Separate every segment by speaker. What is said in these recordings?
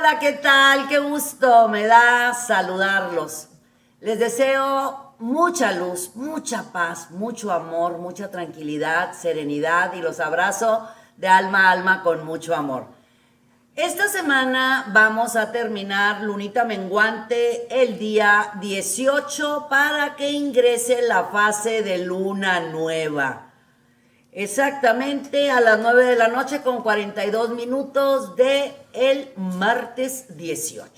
Speaker 1: Hola, ¿qué tal? Qué gusto me da saludarlos. Les deseo mucha luz, mucha paz, mucho amor, mucha tranquilidad, serenidad y los abrazo de alma a alma con mucho amor. Esta semana vamos a terminar lunita menguante el día 18 para que ingrese la fase de luna nueva. Exactamente a las 9 de la noche con 42 minutos de el martes 18.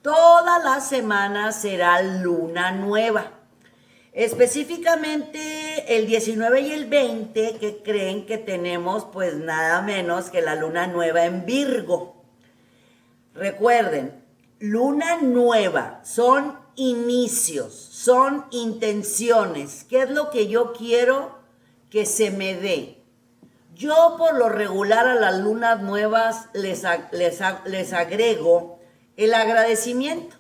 Speaker 1: Toda la semana será luna nueva. Específicamente el 19 y el 20, que creen que tenemos pues nada menos que la luna nueva en Virgo. Recuerden, luna nueva son inicios, son intenciones. ¿Qué es lo que yo quiero que se me dé? Yo por lo regular a las lunas nuevas les agrego el agradecimiento.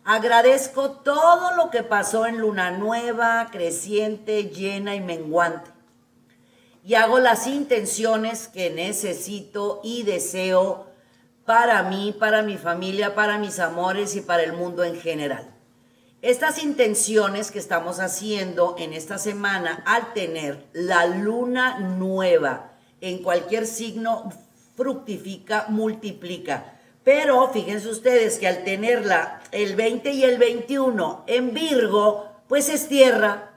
Speaker 1: Agradezco todo lo que pasó en luna nueva, creciente, llena y menguante. Y hago las intenciones que necesito y deseo para mí, para mi familia, para mis amores y para el mundo en general. Estas intenciones que estamos haciendo en esta semana, al tener la luna nueva en cualquier signo, fructifica, multiplica. Pero fíjense ustedes que al tenerla el 20 y el 21 en Virgo, pues es tierra.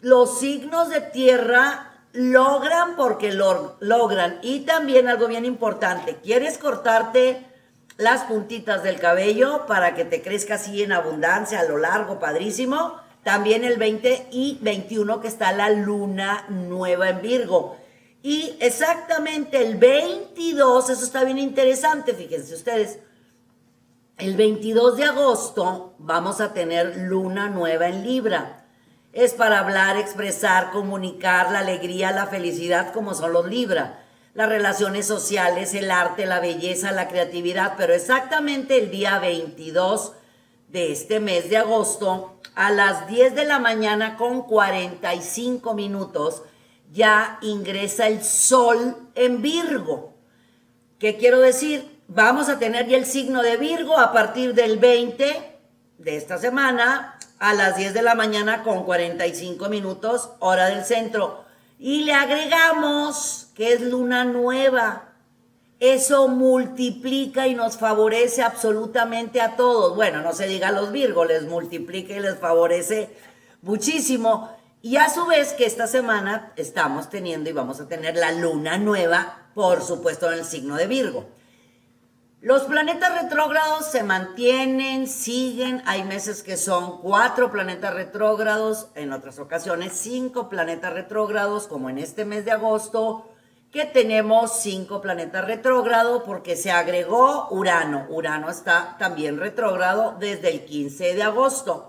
Speaker 1: Los signos de tierra logran porque logran. Y también algo bien importante, ¿quieres cortarte las puntitas del cabello para que te crezca así en abundancia a lo largo, padrísimo? También el 20 y 21 que está la luna nueva en Virgo. Y exactamente el 22, eso está bien interesante, fíjense ustedes. El 22 de agosto vamos a tener luna nueva en Libra. Es para hablar, expresar, comunicar la alegría, la felicidad como son los Libra. Las relaciones sociales, el arte, la belleza, la creatividad, pero exactamente el día 22 de este mes de agosto, a las 10 de la mañana con 45 minutos, ya ingresa el Sol en Virgo. ¿Qué quiero decir? Vamos a tener ya el signo de Virgo a partir del 20 de esta semana, a las 10 de la mañana con 45 minutos, hora del centro. Y le agregamos que es luna nueva. Eso multiplica y nos favorece absolutamente a todos. Bueno, no se diga a los Virgos, les multiplica y les favorece muchísimo. Y a su vez que esta semana estamos teniendo y vamos a tener la luna nueva, por supuesto, en el signo de Virgo. Los planetas retrógrados se mantienen, siguen. Hay meses que son 4 planetas retrógrados, en otras ocasiones 5 planetas retrógrados, como en este mes de agosto, que tenemos 5 planetas retrógrados porque se agregó Urano. Urano está también retrógrado desde el 15 de agosto.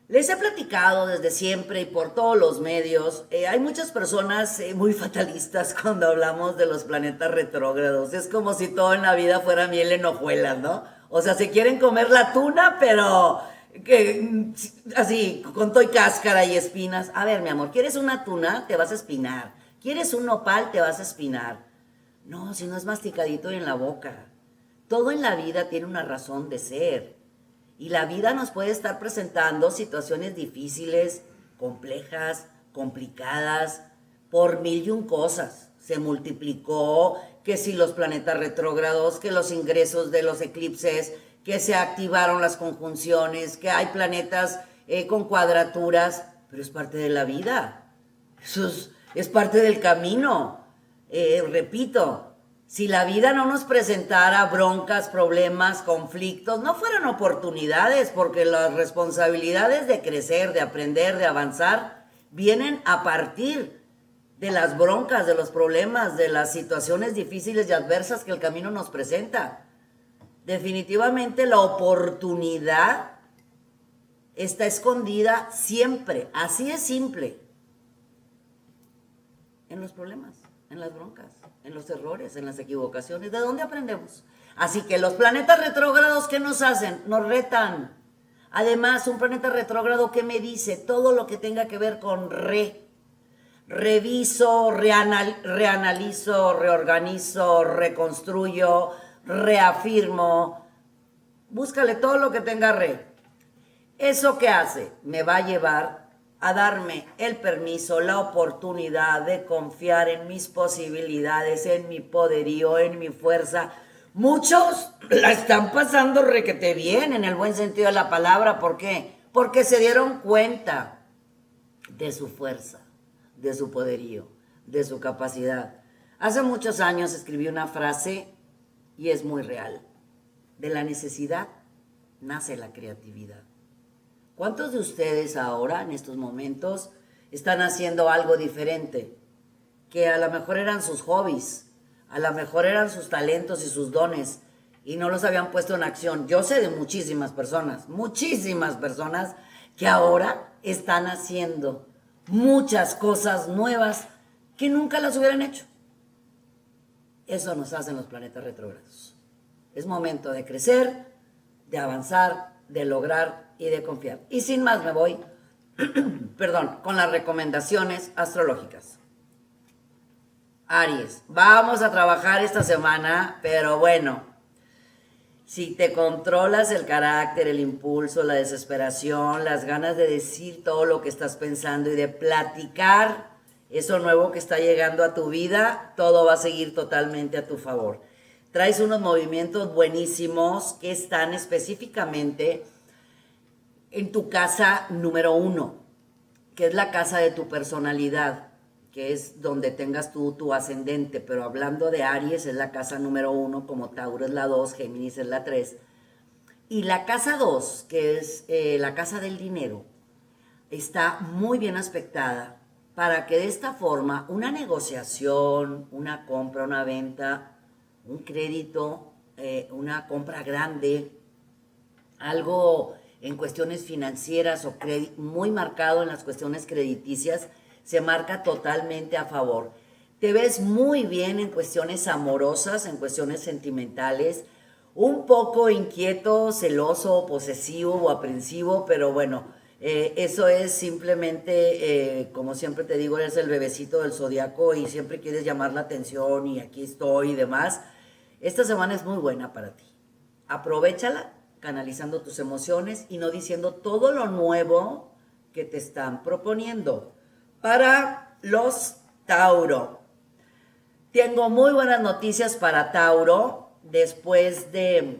Speaker 1: Les he platicado desde siempre y por todos los medios, hay muchas personas muy fatalistas cuando hablamos de los planetas retrógrados. Es como si todo en la vida fuera miel en hojuelas, ¿no? O sea, se quieren comer la tuna, pero así, con todo y cáscara y espinas. A ver, mi amor, ¿quieres una tuna? Te vas a espinar. ¿Quieres un nopal? Te vas a espinar. No, si no es masticadito y en la boca. Todo en la vida tiene una razón de ser. Y la vida nos puede estar presentando situaciones difíciles, complejas, complicadas, por mil y un cosas. Se multiplicó, que si los planetas retrógrados, que los ingresos de los eclipses, que se activaron las conjunciones, que hay planetas con cuadraturas, pero es parte de la vida. Eso es parte del camino. Repito, si la vida no nos presentara broncas, problemas, conflictos, no fueran oportunidades, porque las responsabilidades de crecer, de aprender, de avanzar, vienen a partir de las broncas, de los problemas, de las situaciones difíciles y adversas que el camino nos presenta. Definitivamente la oportunidad está escondida siempre, así es simple, en los problemas, en las broncas, en los errores, en las equivocaciones. ¿De dónde aprendemos? Así que los planetas retrógrados, ¿qué nos hacen? Nos retan. Además, un planeta retrógrado, ¿qué me dice? Todo lo que tenga que ver con reviso, reanalizo, reorganizo, reconstruyo, reafirmo. Búscale todo lo que tenga re. ¿Eso qué hace? Me va a llevar a darme el permiso, la oportunidad de confiar en mis posibilidades, en mi poderío, en mi fuerza. Muchos la están pasando requete bien, en el buen sentido de la palabra. ¿Por qué? Porque se dieron cuenta de su fuerza, de su poderío, de su capacidad. Hace muchos años escribí una frase y es muy real. De la necesidad nace la creatividad. ¿Cuántos de ustedes ahora, en estos momentos, están haciendo algo diferente? Que a lo mejor eran sus hobbies, a lo mejor eran sus talentos y sus dones, y no los habían puesto en acción. Yo sé de muchísimas personas que ahora están haciendo muchas cosas nuevas que nunca las hubieran hecho. Eso nos hacen los planetas retrógrados. Es momento de crecer, de avanzar, de lograr y de confiar. Y sin más me voy, con las recomendaciones astrológicas. Aries, vamos a trabajar esta semana, pero bueno, si te controlas el carácter, el impulso, la desesperación, las ganas de decir todo lo que estás pensando y de platicar eso nuevo que está llegando a tu vida, todo va a seguir totalmente a tu favor. Traes unos movimientos buenísimos que están específicamente en tu casa número 1, que es la casa de tu personalidad, que es donde tengas tú tu ascendente. Pero hablando de Aries, es la casa número 1, como Tauro es la 2, Géminis es la 3. Y la casa 2, que es la casa del dinero, está muy bien aspectada para que de esta forma una negociación, una compra, una venta, un crédito, una compra grande, algo en cuestiones financieras o muy marcado en las cuestiones crediticias, se marca totalmente a favor. Te ves muy bien en cuestiones amorosas, en cuestiones sentimentales, un poco inquieto, celoso, posesivo o aprensivo, pero bueno, eso es simplemente, como siempre te digo, eres el bebecito del zodiaco y siempre quieres llamar la atención y aquí estoy y demás. Esta semana es muy buena para ti. Aprovechala canalizando tus emociones y no diciendo todo lo nuevo que te están proponiendo. Para los Tauro, tengo muy buenas noticias para Tauro. Después de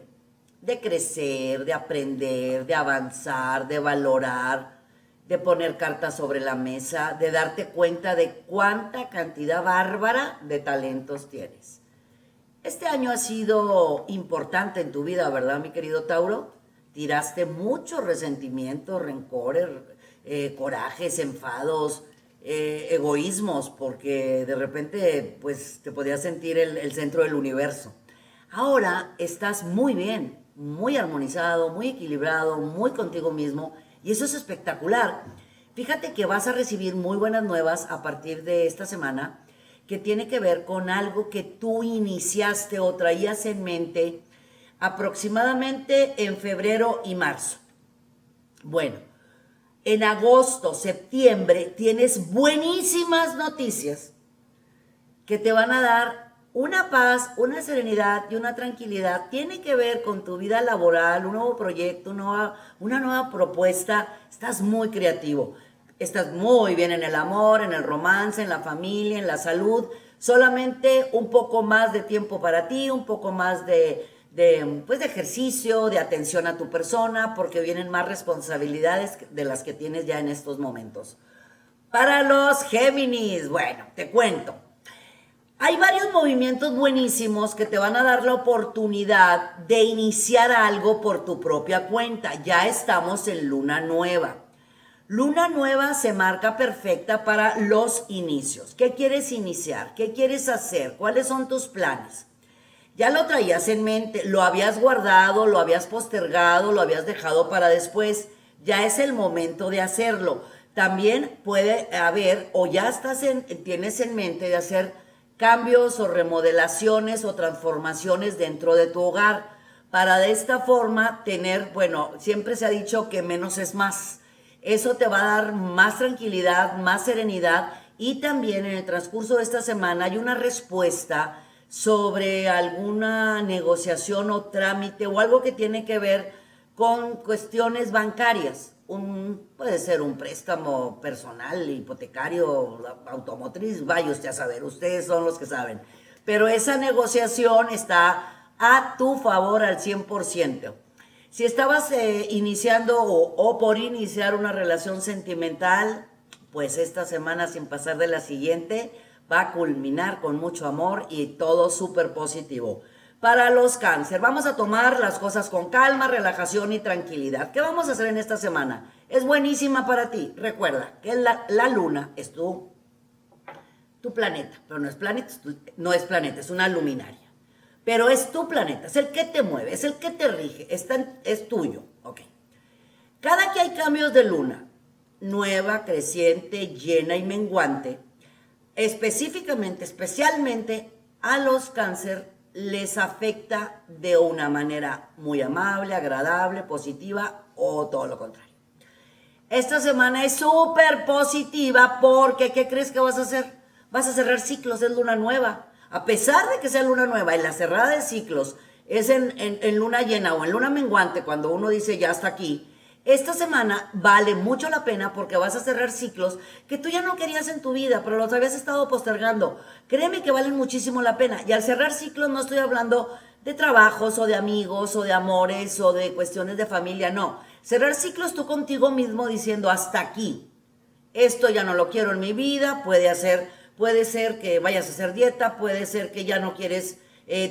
Speaker 1: crecer, de aprender, de avanzar, de valorar, de poner cartas sobre la mesa, de darte cuenta de cuánta cantidad bárbara de talentos tienes. Este año ha sido importante en tu vida, ¿verdad, mi querido Tauro? Tiraste mucho resentimiento, rencores, corajes, enfados, egoísmos, porque de repente pues te podías sentir el centro del universo. Ahora estás muy bien, muy armonizado, muy equilibrado, muy contigo mismo, y eso es espectacular. Fíjate que vas a recibir muy buenas nuevas a partir de esta semana, que tiene que ver con algo que tú iniciaste o traías en mente aproximadamente en febrero y marzo. Bueno, en agosto, septiembre, tienes buenísimas noticias que te van a dar una paz, una serenidad y una tranquilidad. Tiene que ver con tu vida laboral, un nuevo proyecto, una nueva propuesta. Estás muy creativo. Estás muy bien en el amor, en el romance, en la familia, en la salud. Solamente un poco más de tiempo para ti, un poco más de ejercicio, de atención a tu persona, porque vienen más responsabilidades de las que tienes ya en estos momentos. Para los Géminis, bueno, te cuento. Hay varios movimientos buenísimos que te van a dar la oportunidad de iniciar algo por tu propia cuenta. Ya estamos en luna nueva. Luna nueva se marca perfecta para los inicios. ¿Qué quieres iniciar? ¿Qué quieres hacer? ¿Cuáles son tus planes? Ya lo traías en mente, lo habías guardado, lo habías postergado, lo habías dejado para después. Ya es el momento de hacerlo. También puede haber, o ya tienes en mente de hacer cambios o remodelaciones o transformaciones dentro de tu hogar. Para de esta forma tener, siempre se ha dicho que menos es más. Eso te va a dar más tranquilidad, más serenidad y también en el transcurso de esta semana hay una respuesta sobre alguna negociación o trámite o algo que tiene que ver con cuestiones bancarias. Puede ser un préstamo personal, hipotecario, automotriz, vaya usted a saber, ustedes son los que saben. Pero esa negociación está a tu favor al 100%. Si estabas iniciando o por iniciar una relación sentimental, pues esta semana, sin pasar de la siguiente, va a culminar con mucho amor y todo súper positivo. Para los cáncer, vamos a tomar las cosas con calma, relajación y tranquilidad. ¿Qué vamos a hacer en esta semana? Es buenísima para ti. Recuerda que la luna es tu planeta, pero no es planeta, es una luminaria. Pero es tu planeta, es el que te mueve, es el que te rige, es tuyo. Ok. Cada que hay cambios de luna, nueva, creciente, llena y menguante, especialmente a los cáncer les afecta de una manera muy amable, agradable, positiva o todo lo contrario. Esta semana es súper positiva porque, ¿qué crees que vas a hacer? Vas a cerrar ciclos, es luna nueva. A pesar de que sea luna nueva y la cerrada de ciclos es en luna llena o en luna menguante, cuando uno dice ya está aquí, esta semana vale mucho la pena porque vas a cerrar ciclos que tú ya no querías en tu vida, pero los habías estado postergando. Créeme que valen muchísimo la pena. Y al cerrar ciclos no estoy hablando de trabajos o de amigos o de amores o de cuestiones de familia, no. Cerrar ciclos tú contigo mismo diciendo hasta aquí. Esto ya no lo quiero en mi vida, puede ser que vayas a hacer dieta, puede ser que ya no quieres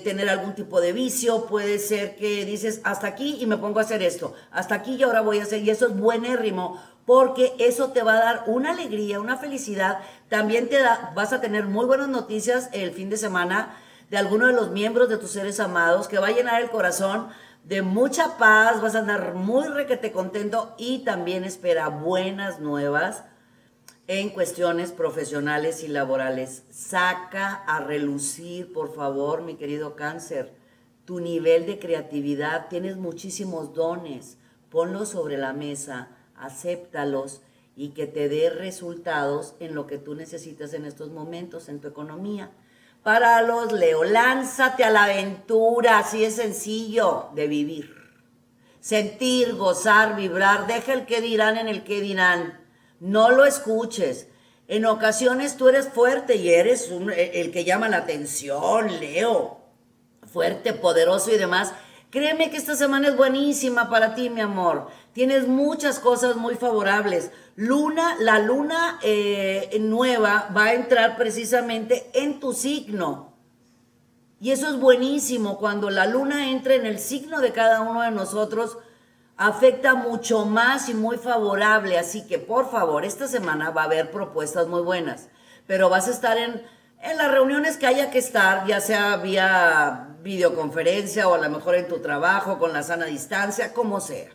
Speaker 1: tener algún tipo de vicio, puede ser que dices hasta aquí y me pongo a hacer esto, hasta aquí y ahora voy a hacer, y eso es buenérrimo, porque eso te va a dar una alegría, una felicidad, también vas a tener muy buenas noticias el fin de semana de alguno de los miembros de tus seres amados, que va a llenar el corazón de mucha paz, vas a andar muy requete contento y también espera buenas nuevas en cuestiones profesionales y laborales. Saca a relucir, por favor, mi querido cáncer, tu nivel de creatividad. Tienes muchísimos dones. Ponlos sobre la mesa, acéptalos y que te dé resultados en lo que tú necesitas en estos momentos, en tu economía. Para los Leo, lánzate a la aventura, así es sencillo de vivir. Sentir, gozar, vibrar, deja el qué dirán en el qué dirán. No lo escuches. En ocasiones tú eres fuerte y eres el que llama la atención, Leo. Fuerte, poderoso y demás. Créeme que esta semana es buenísima para ti, mi amor. Tienes muchas cosas muy favorables. La luna nueva va a entrar precisamente en tu signo. Y eso es buenísimo. Cuando la luna entra en el signo de cada uno de nosotros, afecta mucho más y muy favorable, así que por favor, esta semana va a haber propuestas muy buenas, pero vas a estar en las reuniones que haya que estar, ya sea vía videoconferencia o a lo mejor en tu trabajo, con la sana distancia, como sea.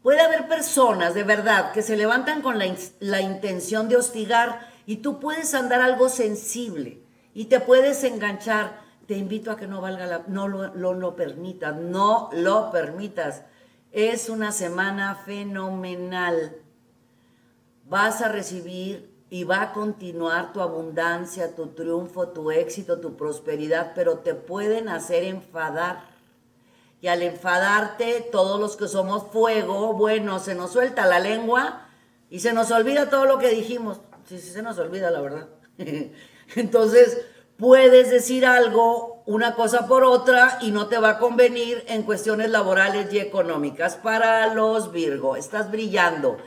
Speaker 1: Puede haber personas de verdad que se levantan con la intención de hostigar y tú puedes andar algo sensible y te puedes enganchar. Te invito a que no lo permitas, no lo permitas. Es una semana fenomenal. Vas a recibir y va a continuar tu abundancia, tu triunfo, tu éxito, tu prosperidad, pero te pueden hacer enfadar. Y al enfadarte, todos los que somos fuego, bueno, se nos suelta la lengua y se nos olvida todo lo que dijimos. Sí, se nos olvida, la verdad. Entonces, puedes decir algo, una cosa por otra, y no te va a convenir en cuestiones laborales y económicas. Para los Virgo, estás brillando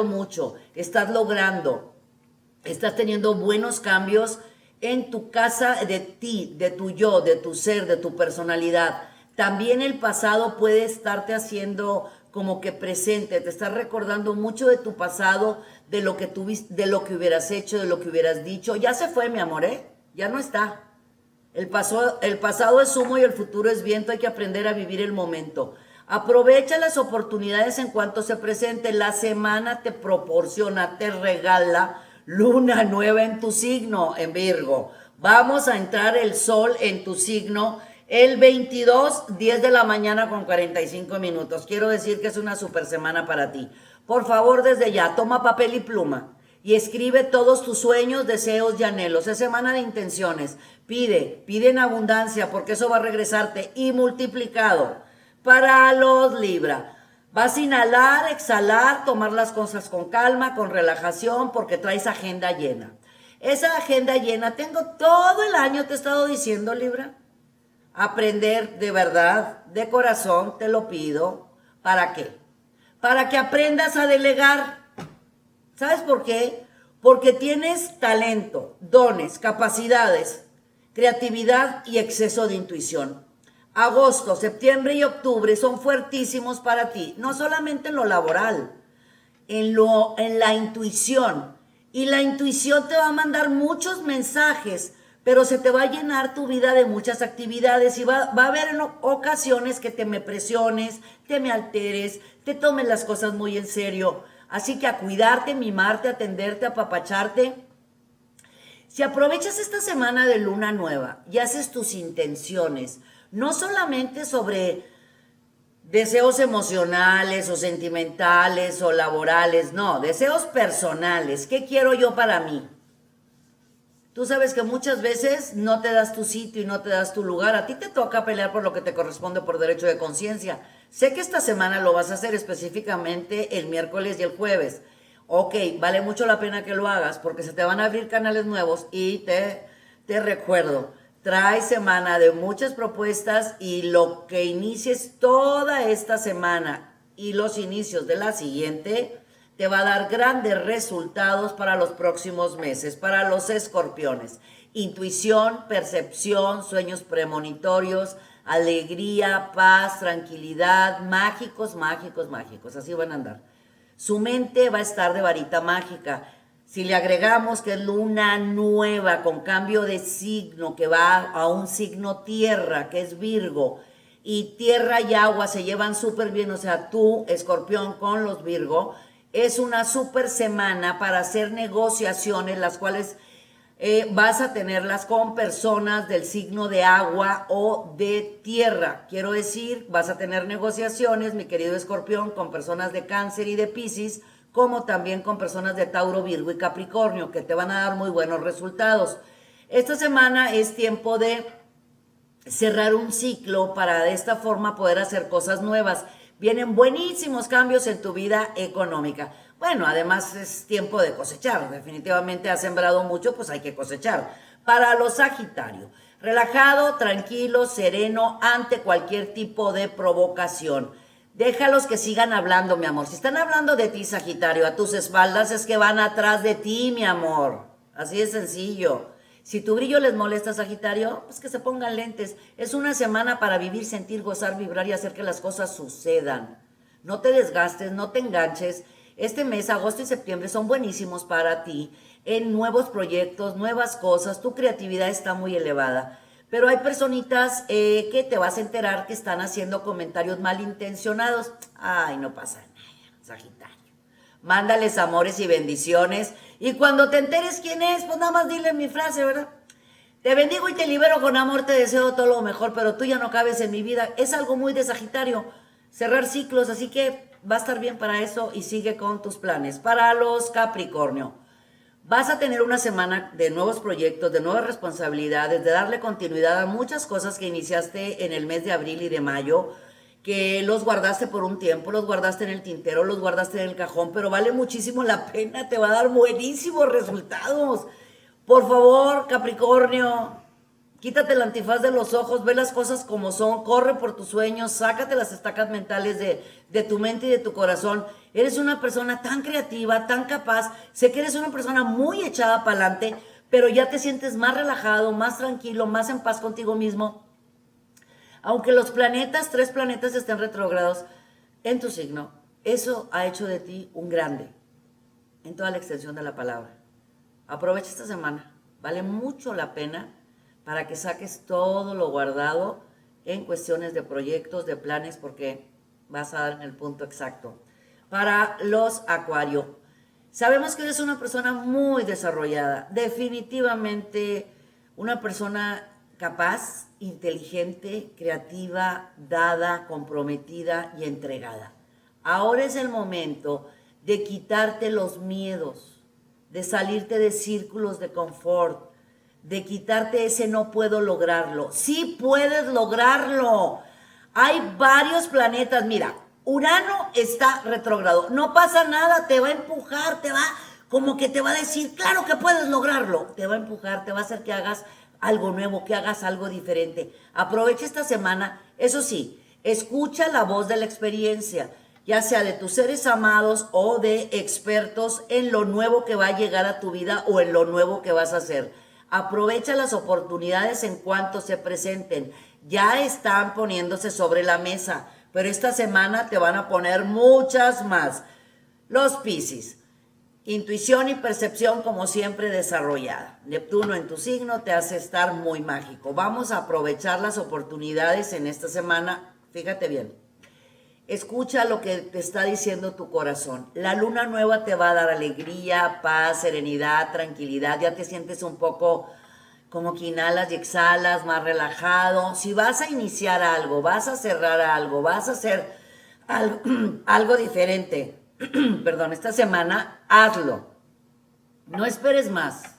Speaker 1: mucho, estás teniendo buenos cambios en tu casa de ti, de tu yo, de tu ser, de tu personalidad. También el pasado puede estarte haciendo como que presente, te estás recordando mucho de tu pasado, de lo que tuviste, de lo que hubieras hecho, de lo que hubieras dicho. Ya se fue, mi amor, ya no está. El pasado es humo y el futuro es viento. Hay que aprender a vivir el momento. Aprovecha las oportunidades en cuanto se presenten. La semana te proporciona, te regala luna nueva en tu signo, en Virgo. Vamos a entrar el sol en tu signo el 22, 10 de la mañana con 45 minutos. Quiero decir que es una super semana para ti. Por favor, desde ya, toma papel y pluma y escribe todos tus sueños, deseos y anhelos. Es semana de intenciones. Pide en abundancia porque eso va a regresarte y multiplicado. Para los Libra, vas a inhalar, exhalar, tomar las cosas con calma, con relajación, porque traes agenda llena. Esa agenda llena, tengo todo el año, te he estado diciendo, Libra. Aprender de verdad, de corazón, te lo pido. ¿Para qué? Para que aprendas a delegar. ¿Sabes por qué? Porque tienes talento, dones, capacidades, creatividad y exceso de intuición. Agosto, septiembre y octubre son fuertísimos para ti, no solamente en lo laboral, en la intuición. Y la intuición te va a mandar muchos mensajes, pero se te va a llenar tu vida de muchas actividades y va a haber ocasiones que te me presiones, te me alteres, te tomes las cosas muy en serio. Así que a cuidarte, mimarte, atenderte, apapacharte. Si aprovechas esta semana de luna nueva y haces tus intenciones, no solamente sobre deseos emocionales o sentimentales o laborales, no, deseos personales. ¿Qué quiero yo para mí? Tú sabes que muchas veces no te das tu sitio y no te das tu lugar. A ti te toca pelear por lo que te corresponde por derecho de conciencia. Sé que esta semana lo vas a hacer específicamente el miércoles y el jueves. Ok, vale mucho la pena que lo hagas porque se te van a abrir canales nuevos y te recuerdo, trae semana de muchas propuestas y lo que inicies toda esta semana y los inicios de la siguiente te va a dar grandes resultados para los próximos meses, para los escorpiones. Intuición, percepción, sueños premonitorios, alegría, paz, tranquilidad, mágicos, mágicos, mágicos, así van a andar. Su mente va a estar de varita mágica. Si le agregamos que es luna nueva con cambio de signo, que va a un signo tierra, que es Virgo, y tierra y agua se llevan súper bien, o sea, tú, escorpión, con los Virgo, es una súper semana para hacer negociaciones, las cuales vas a tenerlas con personas del signo de agua o de tierra. Quiero decir, vas a tener negociaciones, mi querido escorpión, con personas de Cáncer y de Piscis, como también con personas de Tauro, Virgo y Capricornio, que te van a dar muy buenos resultados. Esta semana es tiempo de cerrar un ciclo para de esta forma poder hacer cosas nuevas. Vienen buenísimos cambios en tu vida económica. Bueno, además es tiempo de cosechar. Definitivamente has sembrado mucho, pues hay que cosechar. Para los Sagitario, relajado, tranquilo, sereno ante cualquier tipo de provocación. Déjalos que sigan hablando, mi amor. Si están hablando de ti, Sagitario, a tus espaldas, es que van atrás de ti, mi amor. Así de sencillo. Si tu brillo les molesta, Sagitario, pues que se pongan lentes. Es una semana para vivir, sentir, gozar, vibrar y hacer que las cosas sucedan. No te desgastes, no te enganches. Este mes, agosto y septiembre, son buenísimos para ti en nuevos proyectos, nuevas cosas. Tu creatividad está muy elevada. Pero hay personitas que te vas a enterar que están haciendo comentarios malintencionados. Ay, no pasa nada, Sagitario. Mándales amores y bendiciones. Y cuando te enteres quién es, pues nada más dile mi frase, ¿verdad? Te bendigo y te libero con amor, te deseo todo lo mejor, pero tú ya no cabes en mi vida. Es algo muy de Sagitario, cerrar ciclos, así que va a estar bien para eso y sigue con tus planes. Para los Capricornio, vas a tener una semana de nuevos proyectos, de nuevas responsabilidades, de darle continuidad a muchas cosas que iniciaste en el mes de abril y de mayo, que los guardaste por un tiempo, los guardaste en el tintero, los guardaste en el cajón, pero vale muchísimo la pena, te va a dar buenísimos resultados. Por favor, Capricornio, quítate el antifaz de los ojos, ve las cosas como son, corre por tus sueños, sácate las estacas mentales de tu mente y de tu corazón. Eres una persona tan creativa, tan capaz, sé que eres una persona muy echada para adelante, pero ya te sientes más relajado, más tranquilo, más en paz contigo mismo. Aunque los planetas, 3 planetas estén retrógrados en tu signo, eso ha hecho de ti un grande en toda la extensión de la palabra. Aprovecha esta semana, vale mucho la pena para que saques todo lo guardado en cuestiones de proyectos, de planes, porque vas a dar en el punto exacto. Para los Acuario, sabemos que eres una persona muy desarrollada, definitivamente una persona capaz, inteligente, creativa, dada, comprometida y entregada. Ahora es el momento de quitarte los miedos, de salirte de círculos de confort, de quitarte ese no puedo lograrlo. Sí puedes lograrlo. Hay varios planetas. Mira, Urano está retrógrado. No pasa nada, te va a empujar, como que te va a decir, claro que puedes lograrlo. Te va a empujar, te va a hacer que hagas algo nuevo, que hagas algo diferente. Aprovecha esta semana. Eso sí, escucha la voz de la experiencia, ya sea de tus seres amados o de expertos en lo nuevo que va a llegar a tu vida o en lo nuevo que vas a hacer. Aprovecha las oportunidades en cuanto se presenten. Ya están poniéndose sobre la mesa, pero esta semana te van a poner muchas más. Los Piscis. Intuición y percepción como siempre desarrollada. Neptuno en tu signo te hace estar muy mágico. Vamos a aprovechar las oportunidades en esta semana. Fíjate bien. Escucha lo que te está diciendo tu corazón. La luna nueva te va a dar alegría, paz, serenidad, tranquilidad. Ya te sientes un poco como que inhalas y exhalas, más relajado. Si vas a iniciar algo, vas a cerrar algo, vas a hacer algo, algo diferente, perdón, esta semana, hazlo. No esperes más.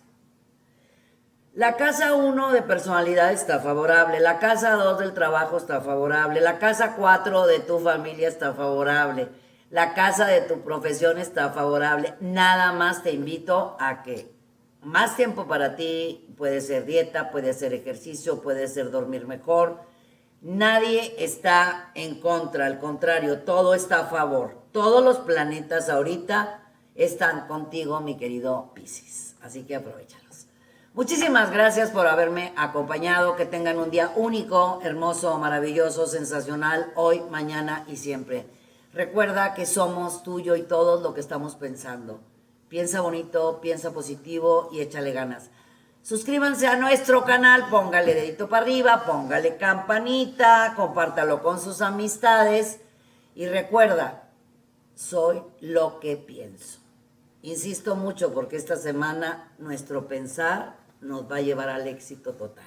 Speaker 1: La casa 1 de personalidad está favorable, la casa 2 del trabajo está favorable, la casa 4 de tu familia está favorable, la casa de tu profesión está favorable. Nada más te invito a que más tiempo para ti, puede ser dieta, puede ser ejercicio, puede ser dormir mejor. Nadie está en contra, al contrario, todo está a favor. Todos los planetas ahorita están contigo, mi querido Piscis. Así que aprovéchalos. Muchísimas gracias por haberme acompañado. Que tengan un día único, hermoso, maravilloso, sensacional, hoy, mañana y siempre. Recuerda que somos tú, yo y todos lo que estamos pensando. Piensa bonito, piensa positivo y échale ganas. Suscríbanse a nuestro canal, póngale dedito para arriba, póngale campanita, compártalo con sus amistades y recuerda, soy lo que pienso. Insisto mucho porque esta semana nuestro pensar nos va a llevar al éxito total.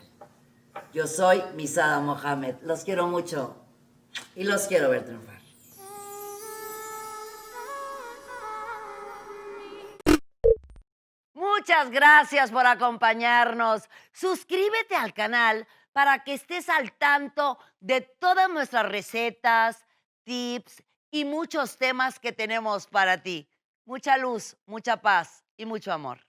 Speaker 1: Yo soy Misada Mohamed, los quiero mucho y los quiero ver triunfar. Muchas gracias por acompañarnos. Suscríbete al canal para que estés al tanto de todas nuestras recetas, tips y muchos temas que tenemos para ti. Mucha luz, mucha paz y mucho amor.